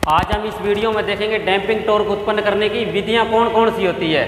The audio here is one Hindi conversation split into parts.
आज हम इस वीडियो में देखेंगे डैम्पिंग टॉर्क उत्पन्न करने की विधियां कौन कौन सी होती है।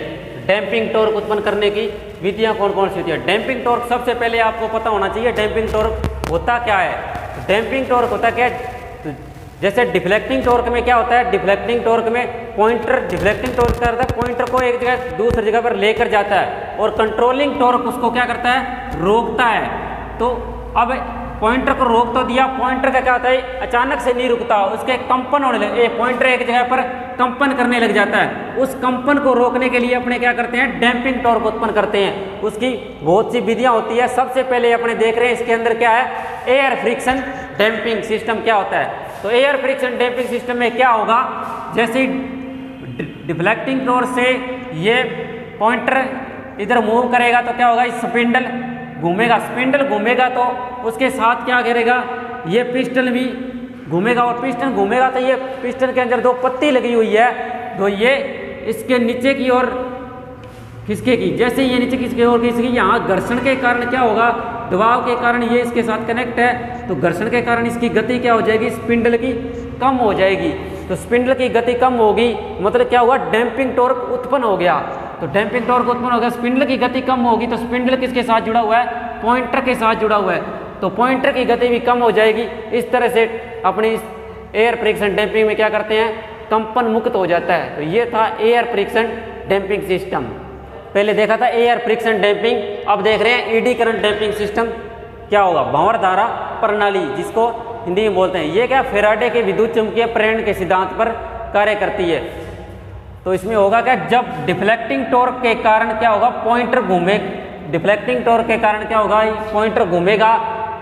डैम्पिंग टॉर्क उत्पन्न करने की विधियां कौन कौन सी होती है। डैम्पिंग टॉर्क सबसे पहले आपको पता होना चाहिए डैम्पिंग टॉर्क होता क्या है। डैम्पिंग टॉर्क होता क्या है, जैसे डिफ्लेक्टिंग टॉर्क में क्या होता है, डिफ्लेक्टिंग टॉर्क में पॉइंटर, डिफ्लेक्टिंग टॉर्क क्या करता है, पॉइंटर को एक जगह दूसरी जगह पर लेकर जाता है और कंट्रोलिंग टॉर्क उसको क्या करता है, रोकता है। तो अब पॉइंटर को रोक तो दिया, पॉइंटर का क्या होता है, अचानक से नहीं रुकता, उसके कंपन होने लगे, पॉइंटर एक जगह पर कंपन करने लग जाता है। उस कंपन को रोकने के लिए अपने क्या करते हैं, डैम्पिंग टॉर्क उत्पन्न करते हैं। उसकी बहुत सी विधियां होती है। सबसे पहले अपने देख रहे हैं इसके अंदर क्या है, एयर फ्रिक्शन डैम्पिंग सिस्टम क्या होता है। तो एयर फ्रिक्शन डैम्पिंग सिस्टम में क्या होगा, जैसे डिफ्लेक्टिंग टॉर्क से ये पॉइंटर इधर मूव करेगा तो क्या होगा, स्पिंडल घूमेगा, स्पिंडल घूमेगा तो उसके साथ क्या करेगा, ये पिस्टन भी घूमेगा और पिस्टन घूमेगा तो ये पिस्टन के अंदर दो पत्ती लगी हुई है, तो ये इसके नीचे की ओर खिसकेगी। जैसे ये नीचे की ओर खिसकेगी, यहाँ घर्षण के कारण क्या होगा, दबाव के कारण ये इसके साथ कनेक्ट है, तो घर्षण के कारण इसकी गति क्या हो जाएगी, स्पिंडल की कम हो जाएगी। तो स्पिंडल की गति कम होगी, मतलब क्या हुआ, डैम्पिंग टॉर्क उत्पन्न हो गया। तो डैम्पिंग टॉर्क उत्पन्न हो गया, स्पिंडल की गति कम होगी, तो स्पिंडल किसके साथ जुड़ा हुआ है, पॉइंटर के साथ जुड़ा हुआ है, तो पॉइंटर की गति भी कम हो जाएगी। इस तरह से अपनी इस एयर फ्रिक्शन डैम्पिंग में क्या करते हैं, कंपन मुक्त हो जाता है। तो ये था एयर फ्रिक्शन डैम्पिंग सिस्टम। पहले देखा था एयर फ्रिक्शन डैम्पिंग, अब देख रहे हैं ईडी करंट डैम्पिंग सिस्टम क्या होगा, भंवर धारा प्रणाली जिसको हिंदी में बोलते हैं। ये क्या, फेराडे के विद्युत चुंबकीय प्रेरण के सिद्धांत पर कार्य करती है। तो इसमें होगा क्या, जब डिफ्लेक्टिंग टॉर्क के कारण क्या होगा, पॉइंटर घूमे, डिफ्लेक्टिंग टॉर्क के कारण क्या होगा, पॉइंटर घूमेगा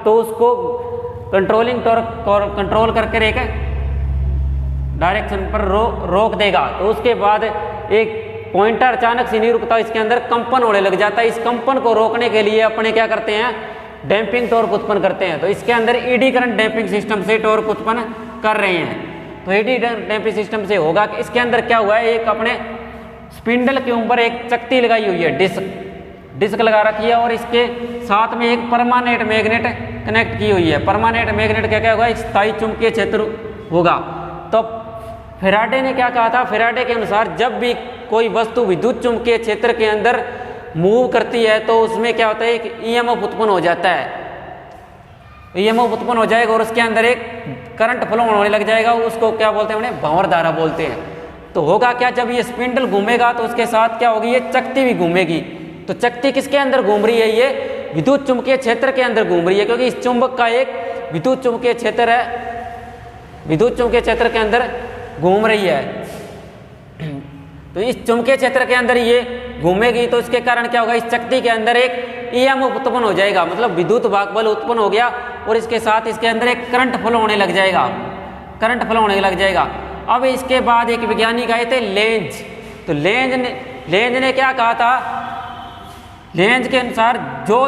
तो उसको कंट्रोलिंग टॉर्क कंट्रोल करके एक डायरेक्शन पर रोक देगा। तो उसके बाद एक पॉइंटर अचानक से नहीं रुकता, इसके अंदर कंपन होने लग जाता है। इस कंपन को रोकने के लिए अपने क्या करते हैं, डैम्पिंग टॉर्क उत्पन्न करते हैं। तो इसके अंदर ईडी करंट डैम्पिंग सिस्टम से टॉर्क उत्पन्न कर रहे हैं। तो ईडी डैम्पिंग सिस्टम से होगा कि इसके अंदर क्या हुआ है, एक अपने स्पिंडल के ऊपर एक चक्ति लगाई हुई है, डिस्क लगा रखी है और इसके साथ में एक परमानेंट मैग्नेट कनेक्ट की हुई है। परमानेंट मैग्नेट क्या होगा, एक स्थायी चुंबकीय क्षेत्र होगा। तो फेराडे ने क्या कहा था, फेराडे के अनुसार जब भी कोई वस्तु विद्युत चुंबकीय क्षेत्र के अंदर मूव करती है तो उसमें क्या होता है, एक ईएमएफ उत्पन्न हो जाता है, ईएमएफ उत्पन्न हो जाएगा और उसके अंदर एक करंट फ्लो होने लग जाएगा, उसको क्या बोलते हैं, उन्हें भंवर धारा बोलते हैं। तो होगा क्या, जब ये स्पिंडल घूमेगा तो उसके साथ क्या होगी, ये चक्ति भी घूमेगी। तो चक्ति किसके अंदर घूम रही है, ये विद्युत चुंबकीय क्षेत्र के अंदर घूम रही है, क्योंकि इस चुंबक का एक विद्युत चुंबकीय क्षेत्र है, विद्युत चुंबकीय क्षेत्र के अंदर घूम रही है। तो इस चुंबकीय क्षेत्र के अंदर ये घूमेगी तो इसके कारण क्या होगा, इस चक्ति के अंदर एक ईएमएफ उत्पन्न हो जाएगा, मतलब विद्युत वाहक बल उत्पन्न हो गया और इसके साथ इसके अंदर एक करंट फ्लो होने लग जाएगा, करंट फ्लो होने लग जाएगा। अब इसके बाद एक वैज्ञानिक आए थे लेंज। तो लेंज ने क्या कहा था, लेंज के अनुसार जो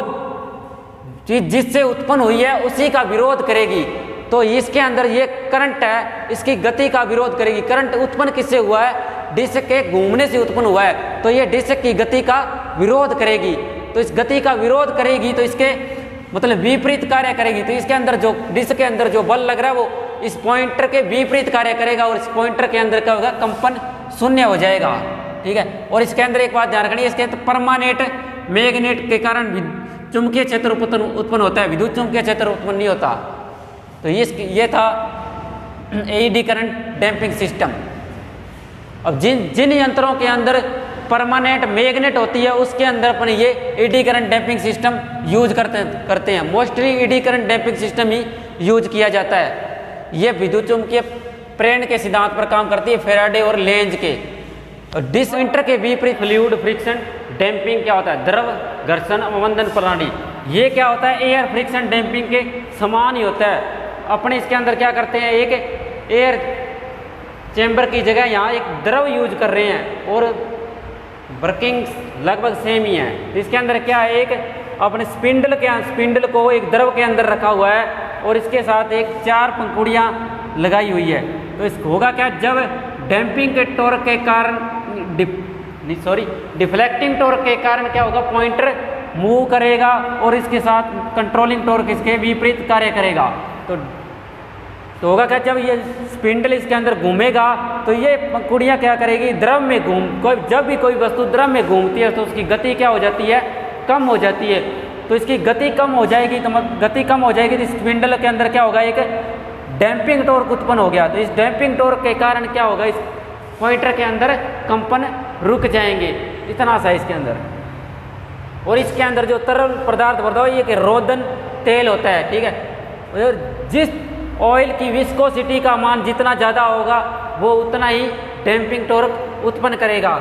चीज जिससे उत्पन्न हुई है उसी का विरोध करेगी। तो इसके अंदर ये करंट है, इसकी गति का विरोध करेगी। करंट उत्पन्न किससे हुआ है, डिस्क के घूमने से उत्पन्न हुआ है, तो ये डिस्क की गति का विरोध करेगी। तो इस गति का विरोध करेगी तो इसके मतलब विपरीत कार्य करेगी। तो इसके अंदर जो डिस्क के अंदर जो बल लग रहा है वो इस पॉइंटर के विपरीत कार्य करेगा और इस पॉइंटर के अंदर क्या होगा, कंपन शून्य हो जाएगा। ठीक है, और इसके अंदर एक बात ध्यान रखनी है, इसके अंदर परमानेंट मैग्नेट के कारण चुंबकीय क्षेत्र उत्पन्न होता है, विद्युत चुंबकीय क्षेत्र उत्पन्न नहीं होता। तो ये था एडी करंट डैम्पिंग सिस्टम। अब जिन यंत्रों के अंदर परमानेंट मैग्नेट होती है उसके अंदर अपन ये eddy current damping system use करते हैं। Mostly eddy current damping system ही यूज किया जाता है। ये विद्युत चुंबकीय प्रेरण के सिद्धांत पर काम करती है, फेराडे और लेंज के। और डिसइंटर के विपरीत फ्लूइड फ्रिक्शन डैम्पिंग क्या होता है, द्रव घर्षण अवमंदन प्रणाली। ये क्या होता है, एयर फ्रिक्शन डैम्पिंग के समान ही होता है। अपने इसके अंदर क्या करते हैं, एक एयर चैम्बर की जगह यहाँ एक द्रव यूज कर रहे हैं और वर्किंग लगभग सेम ही है। तो इसके अंदर क्या है, एक अपने स्पिंडल को एक द्रव के अंदर रखा हुआ है और इसके साथ एक 4 पंखुड़ियाँ लगाई हुई है। तो इस होगा क्या, जब डैम्पिंग के टॉर्क के कारण डिफ्लेक्टिंग टॉर्क के कारण क्या होगा, पॉइंटर मूव करेगा और इसके साथ कंट्रोलिंग टॉर्क इसके विपरीत कार्य करेगा। तो होगा क्या, जब ये स्पिंडल इसके अंदर घूमेगा तो ये पंखुड़ियाँ क्या करेगी, द्रव में जब भी कोई वस्तु द्रव में घूमती है तो उसकी गति क्या हो जाती है, कम हो जाती है। तो इसकी गति कम हो जाएगी, तो गति कम हो जाएगी तो स्पिंडल के अंदर क्या होगा, एक डैम्पिंग टॉर्क उत्पन्न हो गया। तो इस डैम्पिंग टॉर्क के कारण क्या होगा, इस पॉइंटर के अंदर कंपन रुक जाएंगे। इतना सा इसके अंदर। और इसके अंदर जो तरल पदार्थ होता है ये कि रोदन तेल होता है, ठीक है। और जिस ऑयल की विस्कोसिटी का मान जितना ज़्यादा होगा वो उतना ही डैम्पिंग टॉर्क उत्पन्न करेगा।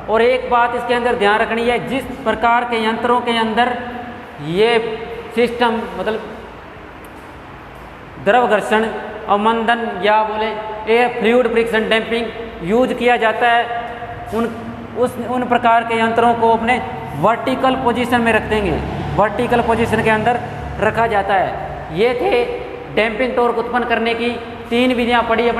और एक बात इसके अंदर ध्यान रखनी है, जिस प्रकार के यंत्रों के अंदर ये सिस्टम मतलब द्रव घर्षण अवमंदन या बोले air fluid friction damping use किया जाता है, उन प्रकार के यंत्रों को अपने वर्टिकल पोजीशन में रख देंगे, वर्टिकल पोजीशन के अंदर रखा जाता है। ये थे डैम्पिंग टॉर्क उत्पन्न करने की 3 विधियां पढ़ी अपने